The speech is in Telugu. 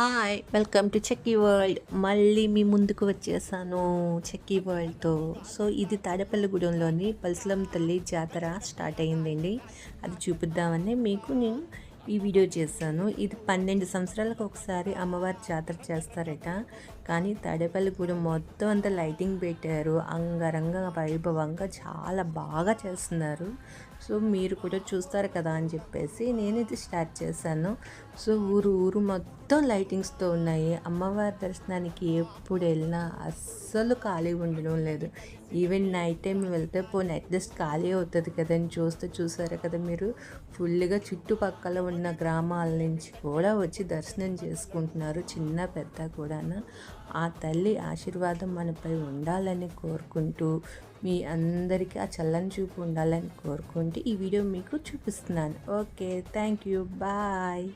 Hi welcome to chikki world. మళ్ళీ మీ ముందుకు వచ్చేసాను చెక్కీ వరల్డ్తో. సో ఇది తాడేపల్లిగూడెంలోని పల్సలం తల్లి జాతర స్టార్ట్ అయ్యిందండి. అది చూపిద్దామని మీకు నేను ఈ వీడియో చేశాను. ఇది 12 సంవత్సరాలకు ఒకసారి అమ్మవారి జాతర చేస్తారట. కానీ తాడేపల్లిగూడెం మొత్తం అంతా లైటింగ్ పెట్టారు, అంగరంగ వైభవంగా చాలా బాగా చేస్తున్నారు. సో మీరు కూడా చూస్తారు కదా అని చెప్పేసి నేను ఇది స్టార్ట్ చేశాను. సో ఊరు మొత్తం లైటింగ్స్తో ఉన్నాయి. అమ్మవారి దర్శనానికి ఎప్పుడు వెళ్ళినా అస్సలు ఖాళీ ఉండడం లేదు. ఈవెన్ నైట్ టైం వెళ్తే పోనీ అట్లీస్ట్ ఖాళీ అవుతుంది కదా అని చూసారు కదా మీరు. ఫుల్గా చుట్టుపక్కల ఉన్న గ్రామాల నుంచి కూడా వచ్చి దర్శనం చేసుకుంటున్నారు, చిన్న పెద్ద కూడా. ఆ తల్లి ఆశీర్వాదం మనపై ఉండాలని కోరుకుంటూ, మీ అందరికీ ఆ చల్లని చూపు ఉండాలని కోరుకుంటూ ఈ వీడియో మీకు చూపిస్తున్నాను. Okay, thank you, bye.